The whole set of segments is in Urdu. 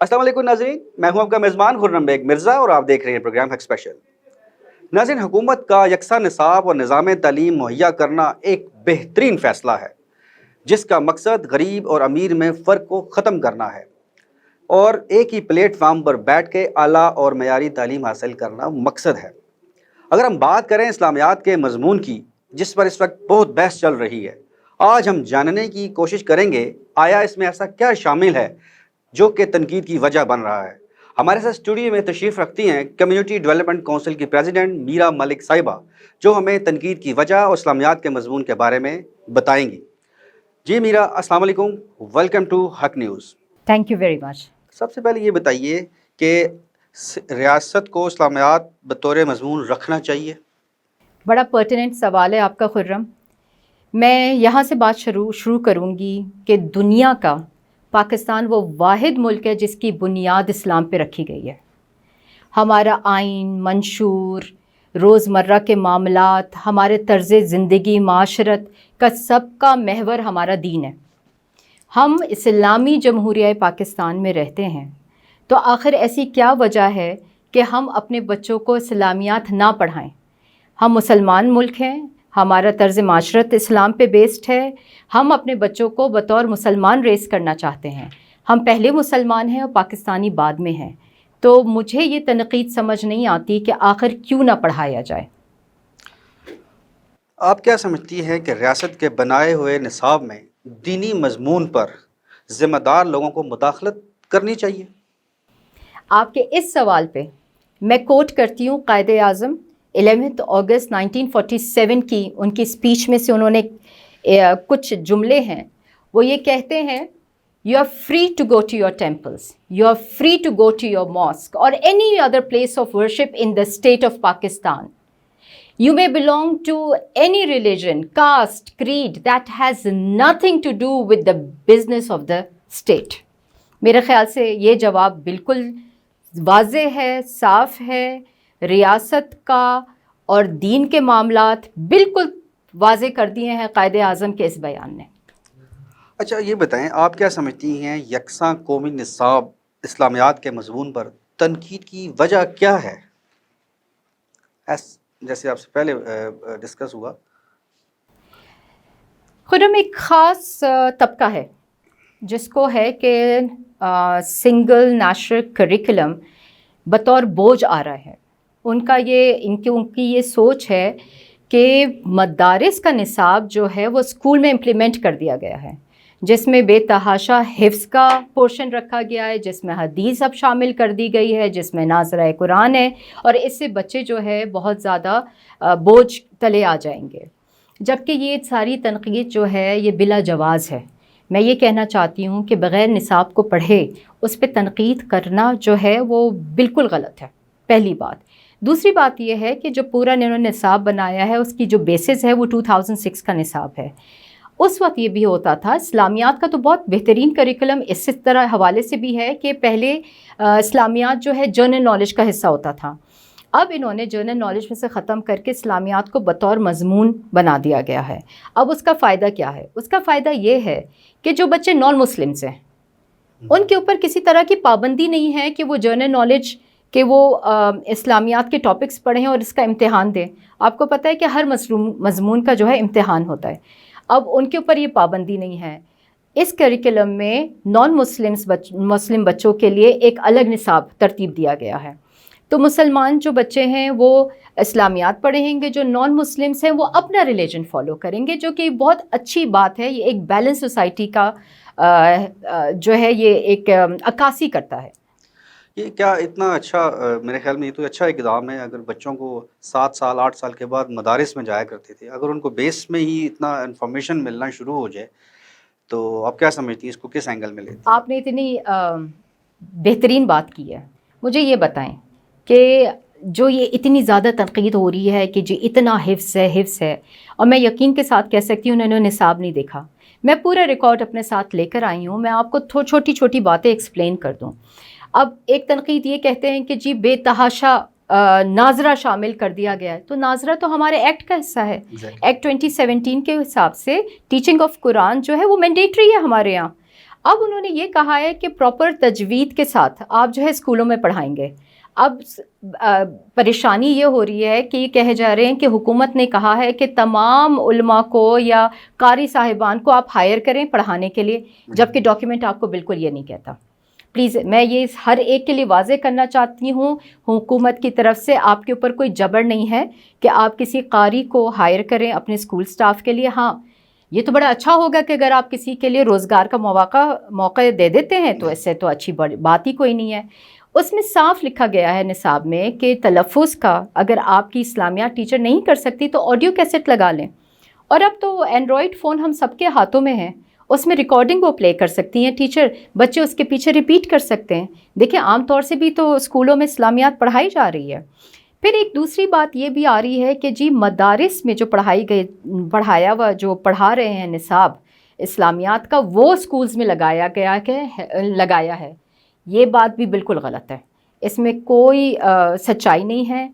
السلام علیکم ناظرین، میں ہوں آپ کا میزبان خرم بیگ مرزا اور آپ دیکھ رہے ہیں پروگرام ہیک اسپیشل۔ ناظرین، حکومت کا یکساں نصاب اور نظام تعلیم مہیا کرنا ایک بہترین فیصلہ ہے جس کا مقصد غریب اور امیر میں فرق کو ختم کرنا ہے اور ایک ہی پلیٹ فارم پر بیٹھ کے اعلیٰ اور معیاری تعلیم حاصل کرنا مقصد ہے۔ اگر ہم بات کریں اسلامیات کے مضمون کی، جس پر اس وقت بہت بحث چل رہی ہے، آج ہم جاننے کی کوشش کریں گے آیا اس میں ایسا کیا شامل ہے جو کہ تنقید کی وجہ بن رہا ہے۔ ہمارے ساتھ اسٹوڈیو میں تشریف رکھتی ہیں کمیونٹی ڈیولپمنٹ کونسل کی پریزیڈنٹ میرا ملک صاحبہ، جو ہمیں تنقید کی وجہ اور اسلامیات کے مضمون کے بارے میں بتائیں گی۔ جی میرا، السلام علیکم، welcome to Haq news. Thank you very much. سب سے پہلے یہ بتائیے کہ ریاست کو اسلامیات بطور مضمون رکھنا چاہیے؟ بڑا پرٹیننٹ سوال ہے آپ کا خرم۔ میں یہاں سے بات شروع کروں گی کہ دنیا کا پاکستان وہ واحد ملک ہے جس کی بنیاد اسلام پہ رکھی گئی ہے۔ ہمارا آئین، منشور، روزمرہ کے معاملات، ہمارے طرز زندگی، معاشرت کا سب کا محور ہمارا دین ہے۔ ہم اسلامی جمہوریہ پاکستان میں رہتے ہیں، تو آخر ایسی کیا وجہ ہے کہ ہم اپنے بچوں کو اسلامیات نہ پڑھائیں؟ ہم مسلمان ملک ہیں، ہمارا طرز معاشرت اسلام پہ بیسڈ ہے، ہم اپنے بچوں کو بطور مسلمان ریز کرنا چاہتے ہیں۔ ہم پہلے مسلمان ہیں اور پاکستانی بعد میں ہیں، تو مجھے یہ تنقید سمجھ نہیں آتی کہ آخر کیوں نہ پڑھایا جائے۔ آپ کیا سمجھتی ہیں کہ ریاست کے بنائے ہوئے نصاب میں دینی مضمون پر ذمہ دار لوگوں کو مداخلت کرنی چاہیے؟ آپ کے اس سوال پہ میں کوٹ کرتی ہوں قائد اعظم 11 اگست 1947 کی ان کی اسپیچ میں سے انہوں نے کچھ جملے ہیں، وہ یہ کہتے ہیں: You are free to go to your temples. You are free to go to your mosque or any other place of worship in the state of Pakistan. You may belong to any religion, caste, creed that has nothing to do with the business of the state. میرے خیال سے یہ جواب بالکل واضح ہے، صاف ہے۔ ریاست کا اور دین کے معاملات بالکل واضح کر دیے ہیں قائد اعظم کے اس بیان نے۔ اچھا یہ بتائیں، آپ کیا سمجھتی ہیں یکساں قومی نصاب اسلامیات کے مضمون پر تنقید کی وجہ کیا ہے؟ جیسے آپ سے پہلے ڈسکس ہوا، خرم ایک خاص طبقہ ہے جس کو ہے کہ سنگل نیشنل کریکولم بطور بوجھ آ رہا ہے۔ ان کی یہ سوچ ہے کہ مدارس کا نصاب جو ہے وہ اسکول میں امپلیمنٹ کر دیا گیا ہے، جس میں بے تحاشا حفظ کا پورشن رکھا گیا ہے، جس میں حدیث اب شامل کر دی گئی ہے، جس میں ناظرہ قرآن ہے، اور اس سے بچے جو ہے بہت زیادہ بوجھ تلے آ جائیں گے۔ جبکہ یہ ساری تنقید جو ہے یہ بلا جواز ہے۔ میں یہ کہنا چاہتی ہوں کہ بغیر نصاب کو پڑھے اس پہ تنقید کرنا جو ہے وہ بالکل غلط ہے، پہلی بات۔ دوسری بات یہ ہے کہ جو پورا انہوں نے نصاب بنایا ہے اس کی جو بیسس ہے وہ 2006 کا نصاب ہے۔ اس وقت یہ بھی ہوتا تھا، اسلامیات کا تو بہت بہترین کریکولم اس طرح حوالے سے بھی ہے کہ پہلے اسلامیات جو ہے جنرل نالج کا حصہ ہوتا تھا۔ اب انہوں نے جنرل نالج میں سے ختم کر کے اسلامیات کو بطور مضمون بنا دیا گیا ہے۔ اب اس کا فائدہ کیا ہے؟ اس کا فائدہ یہ ہے کہ جو بچے نان مسلمس ہیں ان کے اوپر کسی طرح کی پابندی نہیں ہے کہ وہ جنرل نالج کہ وہ اسلامیات کے ٹاپکس پڑھیں اور اس کا امتحان دیں۔ آپ کو پتہ ہے کہ ہر مضمون کا جو ہے امتحان ہوتا ہے، اب ان کے اوپر یہ پابندی نہیں ہے۔ اس کریکولم میں نان مسلم بچوں کے لیے ایک الگ نصاب ترتیب دیا گیا ہے، تو مسلمان جو بچے ہیں وہ اسلامیات پڑھیں گے، جو نان مسلمس ہیں وہ اپنا ریلیجن فالو کریں گے، جو کہ بہت اچھی بات ہے۔ یہ ایک بیلنس سوسائٹی کا جو ہے یہ ایک عکاسی کرتا ہے۔ یہ کیا اتنا اچھا، میرے خیال میں یہ تو اچھا اقدام ہے۔ اگر بچوں کو 7 سال 8 سال کے بعد مدارس میں جایا کرتے تھے، اگر ان کو بیس میں ہی اتنا انفارمیشن ملنا شروع ہو جائے تو آپ کیا سمجھتی ہیں اس کو کس اینگل میں لیتے؟ آپ نے اتنی بہترین بات کی ہے۔ مجھے یہ بتائیں کہ جو یہ اتنی زیادہ تنقید ہو رہی ہے کہ جی اتنا حفظ ہے، اور میں یقین کے ساتھ کہہ سکتی ہوں انہوں نے نصاب نہیں دیکھا۔ میں پورا ریکارڈ اپنے ساتھ لے کر آئی ہوں، میں آپ کو چھوٹی چھوٹی باتیں ایکسپلین کر دوں۔ اب ایک تنقید یہ کہتے ہیں کہ جی بے تحاشا ناظرہ شامل کر دیا گیا ہے، تو ناظرہ تو ہمارے ایکٹ کا حصہ ہے۔ ایکٹ 2017 کے حساب سے ٹیچنگ آف قرآن جو ہے وہ مینڈیٹری ہے ہمارے یہاں۔ اب انہوں نے یہ کہا ہے کہ پراپر تجوید کے ساتھ آپ جو ہے اسکولوں میں پڑھائیں گے. اب پریشانی یہ ہو رہی ہے کہ یہ کہے جا رہے ہیں کہ حکومت نے کہا ہے کہ تمام علماء کو یا قاری صاحبان کو آپ ہائر کریں پڑھانے کے لیے، جبکہ ڈاکیومنٹ آپ کو بالکل یہ نہیں کہتا. پلیز میں یہ ہر ایک کے لیے واضح کرنا چاہتی ہوں، حکومت کی طرف سے آپ کے اوپر کوئی جبر نہیں ہے کہ آپ کسی قاری کو ہائر کریں اپنے اسکول سٹاف کے لیے. ہاں یہ تو بڑا اچھا ہوگا کہ اگر آپ کسی کے لیے روزگار کا موقع دے دیتے ہیں تو اس سے تو اچھی بات ہی کوئی نہیں ہے. اس میں صاف لکھا گیا ہے نصاب میں کہ تلفظ کا اگر آپ کی اسلامیات ٹیچر نہیں کر سکتی تو آڈیو کیسٹ لگا لیں. اور اب تو اینڈرائڈ فون ہم سب کے ہاتھوں میں ہیں، اس میں ریکارڈنگ وہ پلے کر سکتی ہیں ٹیچر، بچے اس کے پیچھے ریپیٹ کر سکتے ہیں. دیکھیں عام طور سے بھی تو اسکولوں میں اسلامیات پڑھائی جا رہی ہے. پھر ایک دوسری بات یہ بھی آ رہی ہے کہ جی مدارس میں جو پڑھا رہے ہیں نصاب اسلامیات کا وہ اسکولز میں لگایا ہے. یہ بات بھی بالکل غلط ہے، اس میں کوئی سچائی نہیں ہے.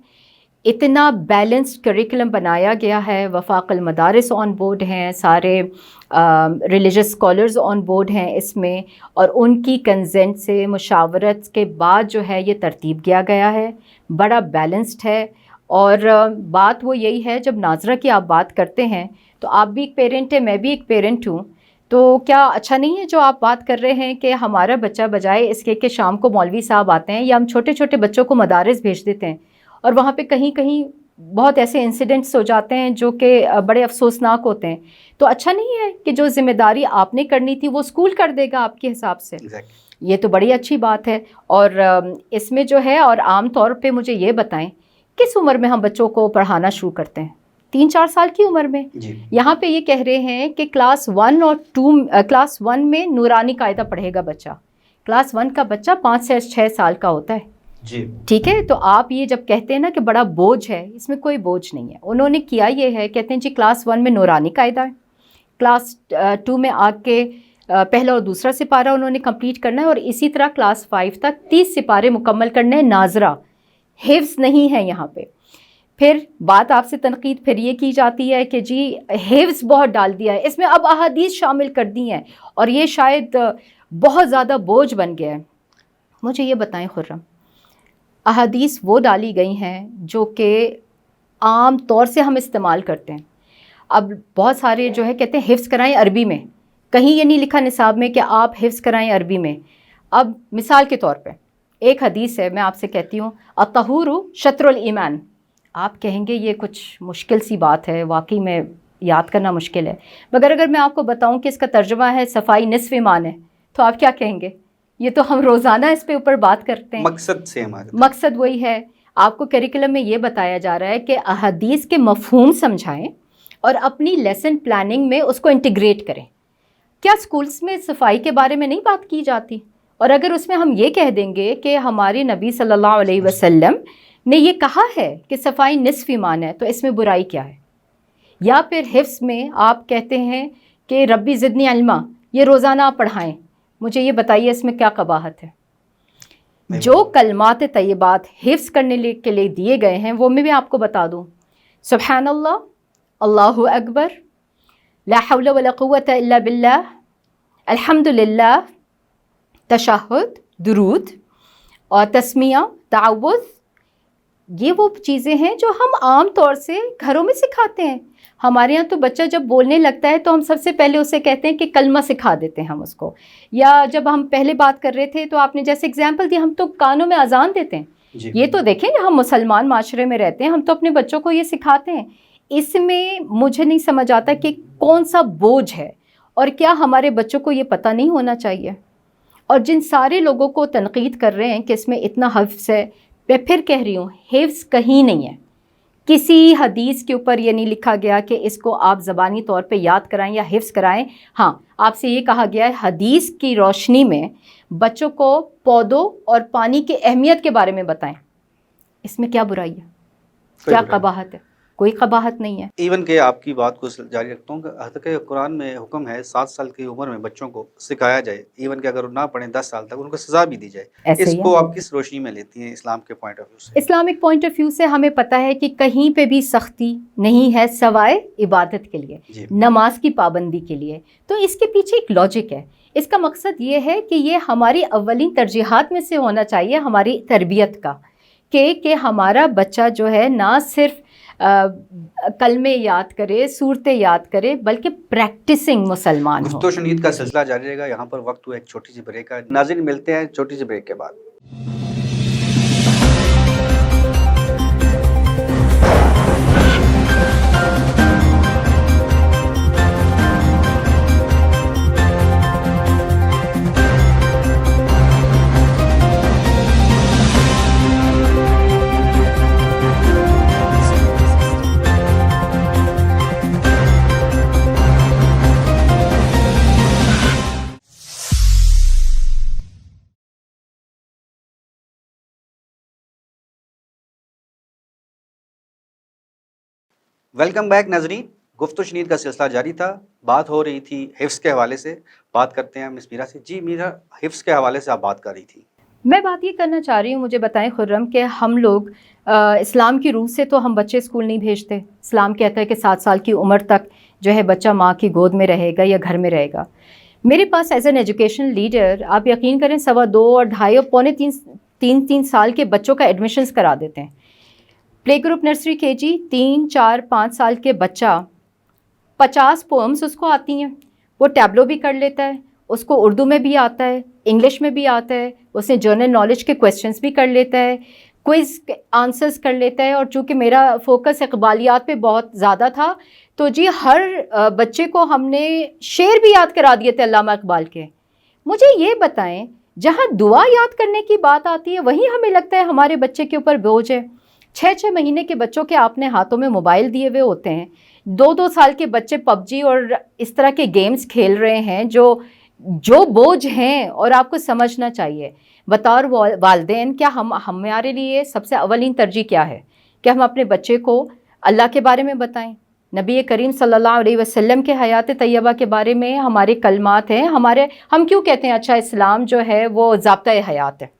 اتنا بیلنسڈ کریکولم بنایا گیا ہے، وفاق المدارس آن بورڈ ہیں، سارے ریلیجس اسکالرز آن بورڈ ہیں اس میں، اور ان کی کنسنٹ سے مشاورت کے بعد جو ہے یہ ترتیب کیا گیا ہے. بڑا بیلنسڈ ہے. اور بات وہ یہی ہے، جب ناظرہ کی آپ بات کرتے ہیں تو آپ بھی ایک پیرنٹ ہیں، میں بھی ایک پیرنٹ ہوں، تو کیا اچھا نہیں ہے جو آپ بات کر رہے ہیں کہ ہمارا بچہ بجائے اس کے کہ شام کو مولوی صاحب آتے ہیں یا ہم چھوٹے چھوٹے بچوں کو مدارس بھیج دیتے ہیں اور وہاں پہ کہیں کہیں بہت ایسے انسیڈنٹس ہو جاتے ہیں جو کہ بڑے افسوسناک ہوتے ہیں. تو اچھا نہیں ہے کہ جو ذمہ داری آپ نے کرنی تھی وہ اسکول کر دے گا آپ کے حساب سے. یہ تو بڑی اچھی بات ہے. اور اس میں جو ہے، اور عام طور پہ مجھے یہ بتائیں کس عمر میں ہم بچوں کو پڑھانا شروع کرتے ہیں؟ 3-4 سال کی عمر میں. یہاں پہ یہ کہہ رہے ہیں کہ کلاس 1 میں نورانی قاعدہ پڑھے گا بچہ. کلاس 1 کا بچہ 5 سے 6 سال کا ہوتا ہے. جی ٹھیک ہے. تو آپ یہ جب کہتے ہیں نا کہ بڑا بوجھ ہے، اس میں کوئی بوجھ نہیں ہے. انہوں نے کیا یہ ہے، کہتے ہیں جی کلاس 1 میں نورانی قاعدہ ہے، کلاس 2 میں آ کے پہلا اور دوسرا سپارہ انہوں نے کمپلیٹ کرنا ہے، اور اسی طرح کلاس 5 تک 30 سپارے مکمل کرنے ہیں. ناظرہ حفظ نہیں ہے یہاں پہ. پھر بات آپ سے تنقید پھر یہ کی جاتی ہے کہ جی حفظ بہت ڈال دیا ہے اس میں، اب احادیث شامل کر دی ہیں اور یہ شاید بہت زیادہ بوجھ بن گیا ہے. مجھے یہ بتائیں خرم، احادیث وہ ڈالی گئی ہیں جو کہ عام طور سے ہم استعمال کرتے ہیں. اب بہت سارے جو ہے کہتے ہیں حفظ کرائیں عربی میں، کہیں یہ نہیں لکھا نصاب میں کہ آپ حفظ کرائیں عربی میں. اب مثال کے طور پہ ایک حدیث ہے، میں آپ سے کہتی ہوں الطہور شطر الایمان. آپ کہیں گے یہ کچھ مشکل سی بات ہے، واقعی میں یاد کرنا مشکل ہے، مگر اگر میں آپ کو بتاؤں کہ اس کا ترجمہ ہے صفائی نصف ایمان ہے تو آپ کیا کہیں گے؟ یہ تو ہم روزانہ اس پہ اوپر بات کرتے ہیں. مقصد سے ہمارا مقصد وہی ہے. آپ کو کریکولم میں یہ بتایا جا رہا ہے کہ احادیث کے مفہوم سمجھائیں اور اپنی لیسن پلاننگ میں اس کو انٹیگریٹ کریں. کیا سکولز میں صفائی کے بارے میں نہیں بات کی جاتی؟ اور اگر اس میں ہم یہ کہہ دیں گے کہ ہمارے نبی صلی اللہ علیہ وسلم نے یہ کہا ہے کہ صفائی نصف ایمان ہے، تو اس میں برائی کیا ہے؟ یا پھر حفظ میں آپ کہتے ہیں کہ ربی زدنی علما، یہ روزانہ آپ پڑھائیں. مجھے یہ بتائیے اس میں کیا قباحت ہے؟ جو کلمات طیبات حفظ کرنے کے لیے دیے گئے ہیں وہ میں بھی آپ کو بتا دوں. سبحان اللہ، اللہ اکبر، لا حول ولا قوت الا باللہ، الحمد للہ، تشہد، درود اور تسمیہ، تعوذ. یہ وہ چیزیں ہیں جو ہم عام طور سے گھروں میں سکھاتے ہیں. ہمارے یہاں تو بچہ جب بولنے لگتا ہے تو ہم سب سے پہلے اسے کہتے ہیں کہ کلمہ سکھا دیتے ہیں ہم اس کو. یا جب ہم پہلے بات کر رہے تھے تو آپ نے جیسے اگزامپل دی، ہم تو کانوں میں اذان دیتے ہیں. یہ تو دیکھیں ہم مسلمان معاشرے میں رہتے ہیں، ہم تو اپنے بچوں کو یہ سکھاتے ہیں. اس میں مجھے نہیں سمجھ آتا کہ کون سا بوجھ ہے، اور کیا ہمارے بچوں کو یہ پتہ نہیں ہونا چاہیے؟ اور جن سارے لوگوں کو تنقید کر رہے ہیں کہ اس میں اتنا حفظ ہے، میں پھر کہہ رہی ہوں حفظ کہیں نہیں ہے. کسی حدیث کے اوپر یہ نہیں لکھا گیا کہ اس کو آپ زبانی طور پہ یاد کرائیں یا حفظ کرائیں. ہاں آپ سے یہ کہا گیا ہے حدیث کی روشنی میں بچوں کو پودوں اور پانی کی اہمیت کے بارے میں بتائیں. اس میں کیا برائی ہے؟ کیا قباحت ہے؟ کوئی قباحت نہیں ہے. ایون کہ آپ کی بات کو جاری رکھتا ہوں کہ قرآن میں حکم ہے 7 سال کی عمر میں بچوں کو سکھایا جائے، ایون کہ اگر نہ پڑھیں 10 سال تک ان کو سزا بھی دی جائے. اس کو آپ کس روشنی میں لیتی ہیں اسلام کے پوائنٹ آف ویو سے؟ اسلامک پوائنٹ آف ویو سے ہمیں پتہ ہے کہ کہیں پہ بھی سختی نہیں ہے سوائے عبادت کے لیے، نماز کی پابندی کے لیے. تو اس کے پیچھے ایک لاجک ہے. اس کا مقصد یہ ہے کہ یہ ہماری اولین ترجیحات میں سے ہونا چاہیے ہماری تربیت کا، کہ ہمارا بچہ جو ہے نہ صرف کلمے یاد کرے، صورتیں یاد کرے، بلکہ پریکٹسنگ مسلمان ہو۔ گفتگو شنید کا سلسلہ جاری رہے گا، یہاں پر وقت ہوا ایک چھوٹی سی بریک کا۔ ناظرین ملتے ہیں چھوٹی سی بریک کے بعد۔ ویلکم بیک ناظرین، گفتگو شنید کا سلسلہ جاری تھا، بات ہو رہی تھی حفظ کے حوالے سے۔ بات کرتے ہیں مس میرا سے۔ جی میرا، حفظ کے حوالے سے آپ بات کر رہی تھی۔ میں بات یہ کرنا چاہ رہی ہوں، مجھے بتائیں خرم کہ ہم لوگ اسلام کی روح سے تو ہم بچے اسکول نہیں بھیجتے۔ اسلام کہتا ہے کہ 7 سال کی عمر تک جو ہے بچہ ماں کی گود میں رہے گا یا گھر میں رہے گا۔ میرے پاس ایز این ایجوکیشن لیڈر آپ یقین کریں 2.25 اور 2.5 اور پونے 3 سال کے بچوں کا ایڈمیشنز کرا دیتے ہیں۔ پلے گروپ، نرسری، کے جی، 3 4 5 سال کے بچہ 50 پوئمس اس کو آتی ہیں، وہ ٹیبلو بھی کر لیتا ہے، اس کو اردو میں بھی آتا ہے، انگلش میں بھی آتا ہے، اس نے جنرل نالج کے کویسچنس بھی کر لیتا ہے، کوئز آنسرز کر لیتا ہے۔ اور چونکہ میرا فوکس اقبالیات پہ بہت زیادہ تھا تو جی ہر بچے کو ہم نے شعر بھی یاد کرا دیے تھے علامہ اقبال کے۔ مجھے یہ بتائیں، جہاں دعا یاد کرنے کی بات آتی ہے وہیں ہمیں لگتا ہے ہمارے بچے کے اوپر بوجھ ہے۔ 6 مہینے کے بچوں کے آپ نے ہاتھوں میں موبائل دیے ہوئے ہوتے ہیں، 2 سال کے بچے پب جی اور اس طرح کے گیمز کھیل رہے ہیں جو بوجھ ہیں، اور آپ کو سمجھنا چاہیے بطور والدین کیا ہمارے لیے سب سے اولین ترجیح کیا ہے کہ ہم اپنے بچے کو اللہ کے بارے میں بتائیں، نبی کریم صلی اللہ علیہ وسلم کے حیات طیبہ کے بارے میں ہمارے کلمات ہیں، ہم کیوں کہتے ہیں اچھا اسلام جو ہے وہ ضابطۂ حیات ہے؟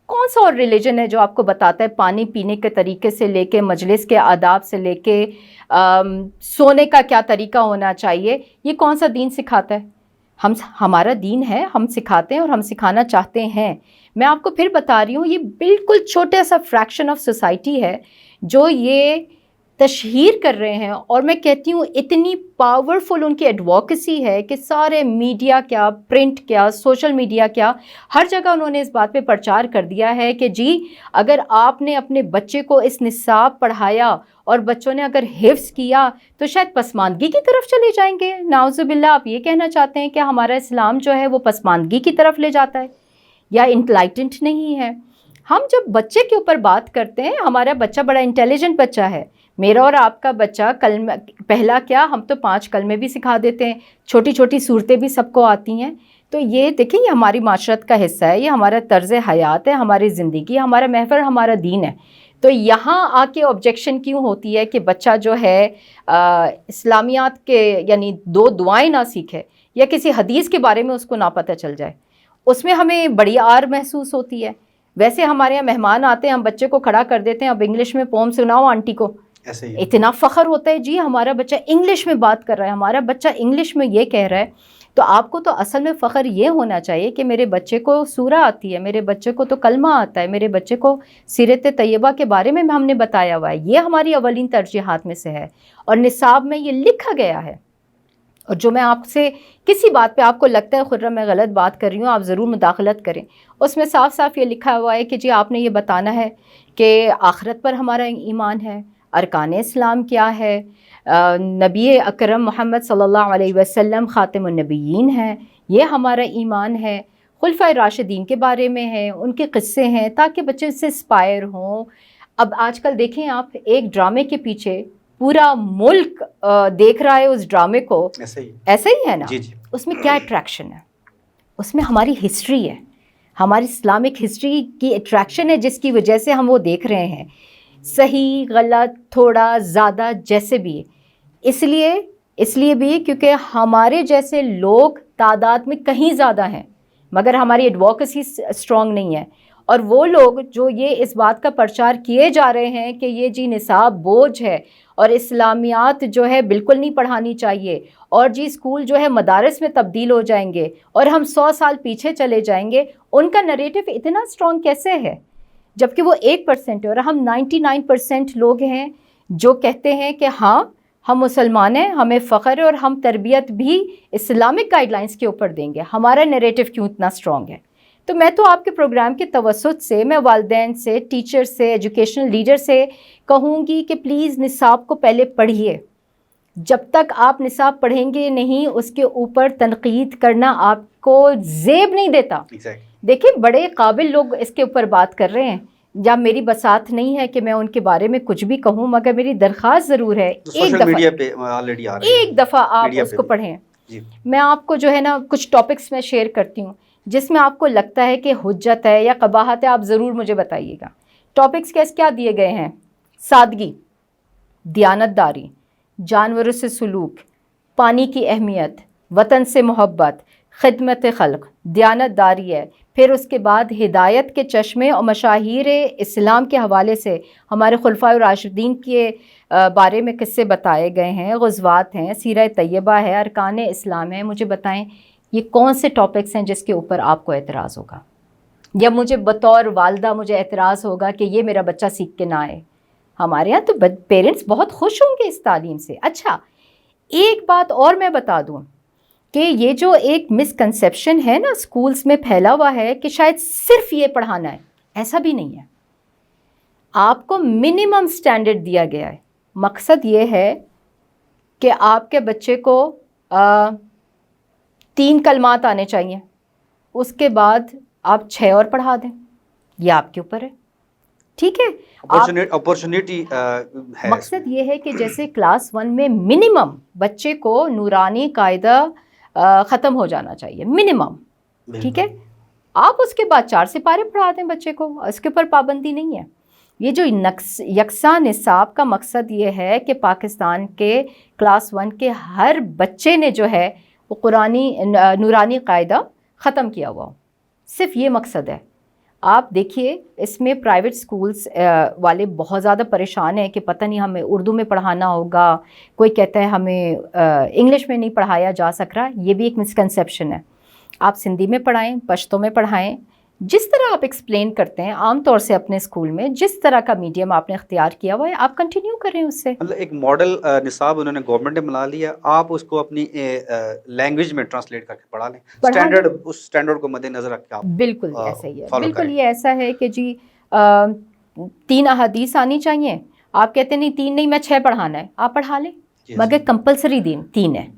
کون سا اور ریلیجن ہے جو آپ کو بتاتا ہے پانی پینے کے طریقے سے لے کے مجلس کے آداب سے لے کے سونے کا کیا طریقہ ہونا چاہیے؟ یہ کون سا دین سکھاتا ہے؟ ہمارا دین ہے، ہم سکھاتے ہیں اور ہم سکھانا چاہتے ہیں۔ میں آپ کو پھر بتا رہی ہوں، یہ بالکل چھوٹا سا فریکشن آف سوسائٹی ہے جو یہ تشہیر کر رہے ہیں، اور میں کہتی ہوں اتنی پاورفل ان کی ایڈووکیسی ہے کہ سارے میڈیا کیا، پرنٹ کیا، سوشل میڈیا کیا، ہر جگہ انہوں نے اس بات پہ پرچار کر دیا ہے کہ جی اگر آپ نے اپنے بچے کو اس نصاب پڑھایا اور بچوں نے اگر حفظ کیا تو شاید پسماندگی کی طرف چلے جائیں گے۔ نعوذ باللہ، آپ یہ کہنا چاہتے ہیں کہ ہمارا اسلام جو ہے وہ پسماندگی کی طرف لے جاتا ہے یا انٹلائٹنٹ نہیں ہے؟ ہم جب بچے کے اوپر بات کرتے ہیں، ہمارا بچہ بڑا انٹیلیجنٹ بچہ ہے، میرا اور آپ کا بچہ پہلا کیا، ہم تو 5 کلمے بھی سکھا دیتے ہیں، چھوٹی چھوٹی صورتیں بھی سب کو آتی ہیں۔ تو یہ دیکھیں، یہ ہماری معاشرت کا حصہ ہے، یہ ہمارا طرز حیات ہے، ہماری زندگی، ہمارا محور، ہمارا دین ہے۔ تو یہاں آ کے آبجیکشن کیوں ہوتی ہے کہ بچہ جو ہے اسلامیات کے یعنی 2 دعائیں نہ سیکھے یا کسی حدیث کے بارے میں اس کو نہ پتہ چل جائے؟ اس میں ہمیں بڑی آر محسوس ہوتی ہے۔ ویسے ہمارے یہاں مہمان آتے ہیں، ہم بچے کو کھڑا کر دیتے ہیں، اب انگلش میں پوم سناؤ آنٹی کو، ایسے ہی اتنا فخر ہوتا ہے جی ہمارا بچہ انگلش میں بات کر رہا ہے، ہمارا بچہ انگلش میں یہ کہہ رہا ہے۔ تو آپ کو تو اصل میں فخر یہ ہونا چاہیے کہ میرے بچے کو سورہ آتی ہے، میرے بچے کو تو کلمہ آتا ہے، میرے بچے کو سیرت طیبہ کے بارے میں ہم نے بتایا ہوا ہے۔ یہ ہماری اولین ترجیحات میں سے ہے اور نصاب میں یہ لکھا گیا ہے۔ اور جو میں آپ سے کسی بات پہ آپ کو لگتا ہے خرم میں غلط بات کر رہی ہوں، آپ ضرور مداخلت کریں، اس میں صاف صاف یہ لکھا ہوا ہے کہ جی آپ نے یہ بتانا ہے کہ آخرت پر ہمارا ایمان ہے، ارکان اسلام کیا ہے، نبی اکرم محمد صلی اللہ علیہ وسلم خاتم النبیین ہیں، یہ ہمارا ایمان ہے، خلفائے راشدین کے بارے میں ہے، ان کے قصے ہیں تاکہ بچے اس سے انسپائر ہوں۔ اب آج کل دیکھیں آپ، ایک ڈرامے کے پیچھے پورا ملک دیکھ رہا ہے اس ڈرامے کو، ایسا ہی ہے نا؟ جی جی۔ اس میں کیا اٹریکشن ہے؟ اس میں ہماری ہسٹری ہے، ہماری اسلامک ہسٹری کی اٹریکشن ہے جس کی وجہ سے ہم وہ دیکھ رہے ہیں، صحیح غلط تھوڑا زیادہ جیسے بھی، اس لیے بھی کیونکہ ہمارے جیسے لوگ تعداد میں کہیں زیادہ ہیں مگر ہماری ایڈووکیسی اسٹرانگ نہیں ہے، اور وہ لوگ جو یہ اس بات کا پرچار کیے جا رہے ہیں کہ یہ جی نصاب بوجھ ہے اور اسلامیات جو ہے بالکل نہیں پڑھانی چاہیے اور جی اسکول جو ہے مدارس میں تبدیل ہو جائیں گے اور ہم 100 سال پیچھے چلے جائیں گے، ان کا نریٹو اتنا اسٹرانگ کیسے ہے جبکہ وہ 1% ہے اور ہم 99% لوگ ہیں جو کہتے ہیں کہ ہاں ہم مسلمان ہیں، ہمیں فخر ہے اور ہم تربیت بھی اسلامک گائیڈ لائنس کے اوپر دیں گے. ہمارا نیریٹو کیوں اتنا اسٹرانگ ہے؟ تو میں تو آپ کے پروگرام کے توسط سے میں والدین سے، ٹیچر سے، ایجوکیشنل لیڈر سے کہوں گی کہ پلیز نصاب کو پہلے پڑھیے. جب تک آپ نصاب پڑھیں گے نہیں اس کے اوپر تنقید کرنا آپ کو زیب نہیں دیتا. دیکھیں بڑے قابل لوگ اس کے اوپر بات کر رہے ہیں، یا میری بساط نہیں ہے کہ میں ان کے بارے میں کچھ بھی کہوں، مگر میری درخواست ضرور ہے ایک دفعہ آپ اس کو پڑھیں. میں آپ کو جو ہے نا کچھ ٹاپکس میں شیئر کرتی ہوں جس میں آپ کو لگتا ہے کہ حجت ہے یا قباحت ہے، آپ ضرور مجھے بتائیے گا. ٹاپکس کیا دیے گئے ہیں؟ سادگی، دیانت داری، جانوروں سے سلوک، پانی کی اہمیت، وطن سے محبت، خدمت خلق، دیانت داری ہے. پھر اس کے بعد ہدایت کے چشمے اور مشاہیر اسلام کے حوالے سے ہمارے خلفائے راشدین کے بارے میں قصے بتائے گئے ہیں، غزوات ہیں، سیرہ طیبہ ہے، ارکان اسلام ہے. مجھے بتائیں یہ کون سے ٹاپکس ہیں جس کے اوپر آپ کو اعتراض ہوگا یا مجھے بطور والدہ مجھے اعتراض ہوگا کہ یہ میرا بچہ سیکھ کے نہ آئے؟ ہمارے ہاں تو پیرنٹس بہت خوش ہوں گے اس تعلیم سے. اچھا ایک بات اور میں بتا دوں کہ یہ جو ایک مسکنسیپشن ہے نا اسکولس میں پھیلا ہوا ہے کہ شاید صرف یہ پڑھانا ہے، ایسا بھی نہیں ہے. آپ کو منیمم سٹینڈرڈ دیا گیا ہے. مقصد یہ ہے کہ آپ کے بچے کو 3 کلمات آنے چاہیے، اس کے بعد آپ 6 اور پڑھا دیں، یہ آپ کے اوپر ہے. ٹھیک ہے، اپورچونیٹی ہے. مقصد یہ ہے کہ جیسے کلاس 1 میں منیمم بچے کو نورانی قاعدہ ختم ہو جانا چاہیے منیمم. ٹھیک ہے، آپ اس کے بعد 4 سپارے پڑھا دیں بچے کو، اس کے اوپر پابندی نہیں ہے. یہ جو یکساں نصاب کا مقصد یہ ہے کہ پاکستان کے کلاس 1 کے ہر بچے نے جو ہے وہ قرآنی نورانی قاعدہ ختم کیا ہوا ہو، صرف یہ مقصد ہے. آپ دیکھیے اس میں پرائیویٹ سکولز والے بہت زیادہ پریشان ہیں کہ پتہ نہیں ہمیں اردو میں پڑھانا ہوگا، کوئی کہتا ہے ہمیں انگلش میں نہیں پڑھایا جا سک رہا. یہ بھی ایک مسکنسیپشن ہے. آپ سندھی میں پڑھائیں، پشتو میں پڑھائیں، جس طرح آپ ایکسپلین کرتے ہیں عام طور سے اپنے اسکول میں، جس طرح کا میڈیم آپ نے اختیار کیا ہوا ہے آپ کنٹینیو کریں اس سے. مطلب ایک ماڈل نصاب انہوں نے گورنمنٹ نے بنا لیا، آپ اس کو اپنی لینگویج میں ٹرانسلیٹ کر کے پڑھا لیں، اسٹینڈرڈ اس اسٹینڈرڈ کو مد نظر رکھ کے آپ بالکل ایسا ہی ہے. بالکل یہ ایسا ہے کہ جی 3 احادیث آنی چاہیے، آپ کہتے ہیں نہیں 3 نہیں میں 6 پڑھانا ہے، آپ پڑھا لیں، مگر کمپلسری 3 ہے.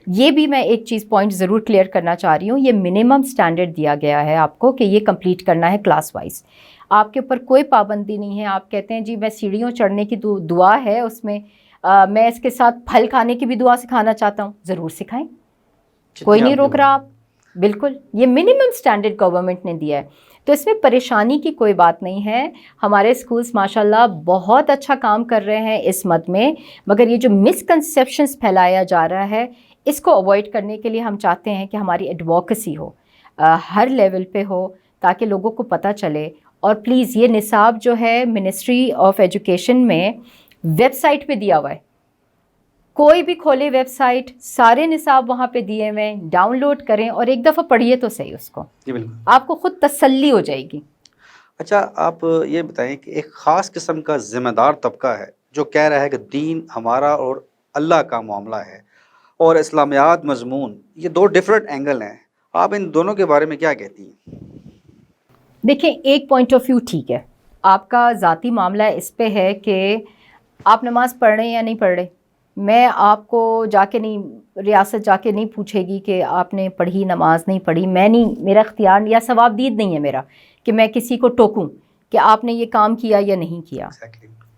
یہ بھی میں ایک چیز پوائنٹ ضرور کلیئر کرنا چاہ رہی ہوں، یہ منیمم سٹینڈرڈ دیا گیا ہے آپ کو کہ یہ کمپلیٹ کرنا ہے کلاس وائز. آپ کے اوپر کوئی پابندی نہیں ہے. آپ کہتے ہیں جی میں سیڑھیوں چڑھنے کی دعا ہے اس میں، میں اس کے ساتھ پھل کھانے کی بھی دعا سکھانا چاہتا ہوں، ضرور سکھائیں، کوئی نہیں روک رہا آپ. بالکل یہ منیمم سٹینڈرڈ گورنمنٹ نے دیا ہے، تو اس میں پریشانی کی کوئی بات نہیں ہے. ہمارے اسکولز ماشاءاللہ بہت اچھا کام کر رہے ہیں اس مد میں، مگر یہ جو مسکنسیپشنز پھیلایا جا رہا ہے اس کو اوائڈ کرنے کے لیے ہم چاہتے ہیں کہ ہماری ایڈووکیسی ہو، ہر لیول پہ ہو، تاکہ لوگوں کو پتہ چلے. اور پلیز یہ نصاب جو ہے منسٹری آف ایجوکیشن میں ویب سائٹ پہ دیا ہوا ہے، کوئی بھی کھولے ویب سائٹ، سارے نصاب وہاں پہ دیے ہوئے ہیں، ڈاؤن لوڈ کریں اور ایک دفعہ پڑھیے تو صحیح اس کو، آپ کو خود تسلی ہو جائے گی. اچھا آپ یہ بتائیں کہ ایک خاص قسم کا ذمہ دار طبقہ ہے جو کہہ رہا ہے کہ دین ہمارا اور اللہ کا معاملہ ہے اور اسلامیات مضمون، یہ 2 ڈفرینٹ اینگل ہیں، آپ ان دونوں کے بارے میں کیا کہتی ہیں؟ دیکھیں ایک پوائنٹ آف ویو ٹھیک ہے، آپ کا ذاتی معاملہ اس پہ ہے کہ آپ نماز پڑھ رہے ہیں یا نہیں پڑھ رہے. میں آپ کو جا کے نہیں، ریاست جا کے نہیں پوچھے گی کہ آپ نے پڑھی نماز نہیں پڑھی. میں نہیں، میرا اختیار یا ثواب دید نہیں ہے میرا کہ میں کسی کو ٹوکوں کہ آپ نے یہ کام کیا یا نہیں کیا.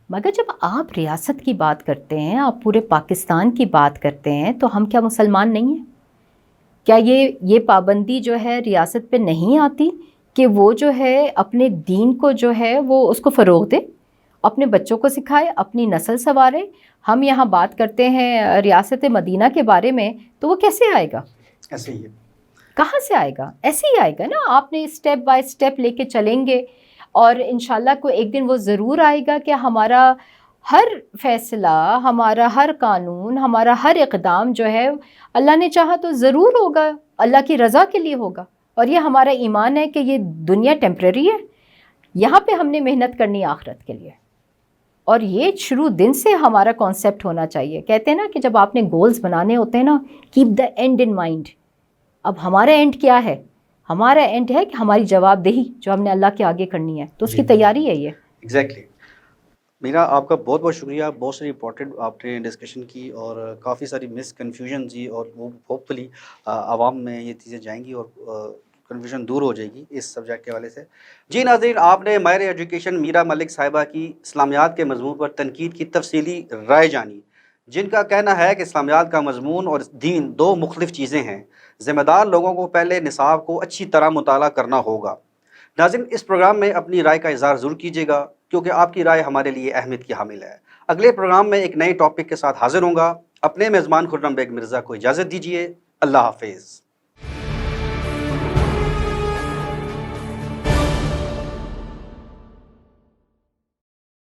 مگر جب آپ ریاست کی بات کرتے ہیں، آپ پورے پاکستان کی بات کرتے ہیں، تو ہم کیا مسلمان نہیں ہیں؟ کیا یہ پابندی جو ہے ریاست پہ نہیں آتی کہ وہ جو ہے اپنے دین کو جو ہے وہ اس کو فروغ دے، اپنے بچوں کو سکھائے، اپنی نسل سنوارے؟ ہم یہاں بات کرتے ہیں ریاست مدینہ کے بارے میں، تو وہ کیسے آئے گا؟ ایسے ہی ہے. کہاں سے آئے گا؟ ایسے ہی آئے گا نا، آپ نے اسٹیپ بائی اسٹیپ لے کے چلیں گے اور انشاءاللہ کو ایک دن وہ ضرور آئے گا کہ ہمارا ہر فیصلہ، ہمارا ہر قانون، ہمارا ہر اقدام جو ہے اللہ نے چاہا تو ضرور ہوگا، اللہ کی رضا کے لیے ہوگا. اور یہ ہمارا ایمان ہے کہ یہ دنیا ٹیمپریری ہے، یہاں پہ ہم نے محنت کرنی آخرت کے لیے. اور یہ شروع دن سے ہمارا کانسیپٹ ہونا چاہیے. کہتے ہیں نا کہ جب آپ نے گولز بنانے ہوتے ہیں نا، keep the and in mind. اب ہمارا اینڈ کیا ہے؟ ہمارا اینڈ ہے کہ ہماری جواب دہی جو ہم نے اللہ کے آگے کرنی ہے، تو اس کی تیاری ہے یہ. ایگزیکٹلی. میرا آپ کا بہت بہت شکریہ. بہت ساری امپورٹنٹ آپ نے ڈسکشن کی اور کافی ساری مس کنفیوژن تھی، اور وہ ہوپ فلی عوام میں یہ چیزیں جائیں گی اور کنفیوژن دور ہو جائے گی اس سبجیکٹ کے حوالے سے. جی ناظرین، آپ نے ماہر ایجوکیشن میرا ملک صاحبہ کی اسلامیات کے مضمون پر تنقید کی تفصیلی رائے جانی، جن کا کہنا ہے کہ اسلامیات کا مضمون اور دین دو مختلف چیزیں ہیں. ذمہ دار لوگوں کو پہلے نصاب کو اچھی طرح مطالعہ کرنا ہوگا. ناظرین، اس پروگرام میں اپنی رائے کا اظہار ضرور کیجیے گا، کیونکہ آپ کی رائے ہمارے لیے اہمیت کی حامل ہے. اگلے پروگرام میں ایک نئے ٹاپک کے ساتھ حاضر ہوں گا. اپنے میزبان خرم بیگ مرزا کو اجازت دیجیے. اللہ حافظ.